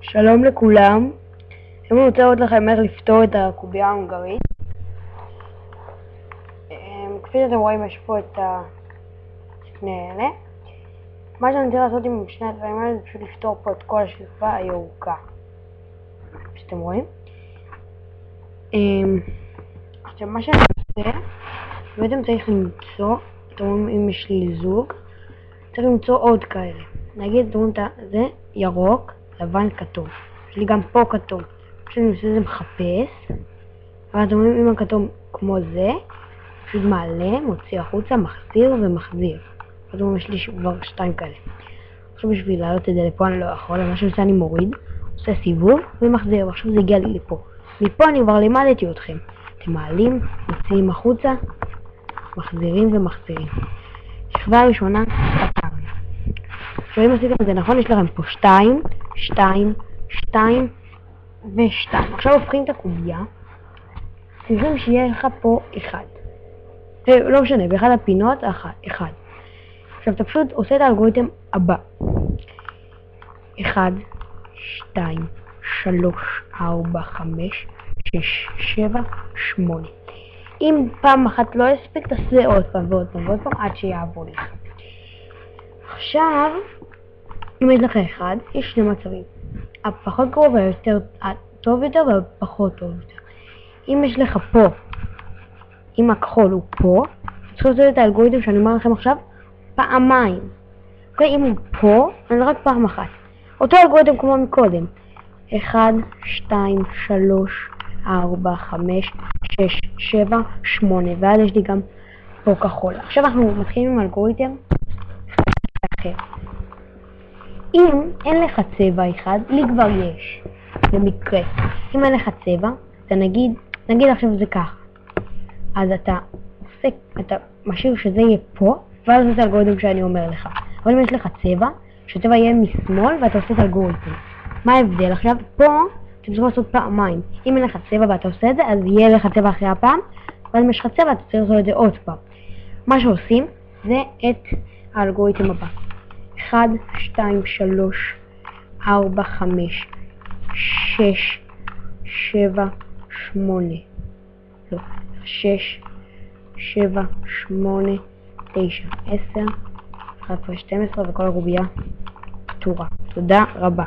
שלום לכולם. אני רוצה לראות לכם איך לפתור את הקובייה ההונגרית. כפי שאתם רואים, יש פה את שני אלה. מה שאני רוצה לעשות עם שני הדברים האלה זה פשוט לפתור פה את כל השכבה הירוקה, כפי שאתם רואים. עכשיו מה שאני עושה, בעצם צריך למצוא, אתם רואים, אם יש לי זוג, צריך למצוא עוד כאלה. נגיד, אתם רואים, זה ירוק, לבן, כתום. יש לי גם פה כתום. פשוט אני עושה את זה מחפש, אבל אתם רואים, אם הכתום כמו זה, פשוט מעלה, מוציא החוצה, מחזיר ומחזיר. אתם רואים, יש לי כבר שתיים כאלה. עכשיו בשביל להעלות את זה לפה אני לא יכול, מה שאני עושה, אני מוריד, עושה סיבוב ומחזיר, ועכשיו זה הגיע לי לפה. מפה אני כבר לימדתי אתכם. אתם מעלים, מוציאים החוצה, מחזירים ומחזירים. שכבה הראשונה, פתרנו. עכשיו אם עשיתם את זה נכון, יש לכם פה 2, 2, 2 ו-2. עכשיו הופכים את הקובייה, צריכים שיהיה לך פה 1. לא משנה, באחד הפינות 1. עכשיו אתה פשוט עושה את האלגוריתם הבא. 1, 2, 3, 4, 5, 6, 7, 8. אם פעם אחת לא הספיק, תעשה עוד פעם ועוד פעם ועוד פעם עד שיעבור לך. עכשיו, אם יש לך 1, יש שני מצבים. הפחות קרוב והיותר טוב יותר והפחות טוב יותר. אם יש לך פה, אם הכחול הוא פה, צריך לעשות את האלגוריתם שאני אומר לכם עכשיו פעמיים. אוקיי, אם הוא פה, אני רק פעם אחת. אותו אלגוריתם כמו מקודם. 1, 2, 3, 4, 5, 6, 7, 8. ואז יש לי גם פה כחול. עכשיו אנחנו מתחילים עם אלגוריתם אחר. אם אין לך צבע אחד, לי כבר יש. במקרה. אם אין לך צבע, אתה נגיד עכשיו זה ככה. אז אתה משאיר שזה יהיה פה, ואז זה אלגוריתם שאני אומר לך. אבל אם יש לך צבע, שצבע יהיה משמאל ואתה עושה את האלגוריתם. מה ההבדל? עכשיו פה אתם צריכים לעשות פעמיים. אם אין לך צבע ואתה עושה את זה, אז יהיה לך צבע אחרי הפעם, ואז אם יש לך צבע אתה צריך לעשות את זה עוד פעם. מה שעושים זה את האלגוריתם הבא. 1, 2, 3, 4, 5, 6, 7, 8. לא, 6, 7, 8, 9, 10, 11, 12 וכל הקובייה פתורה. תודה רבה.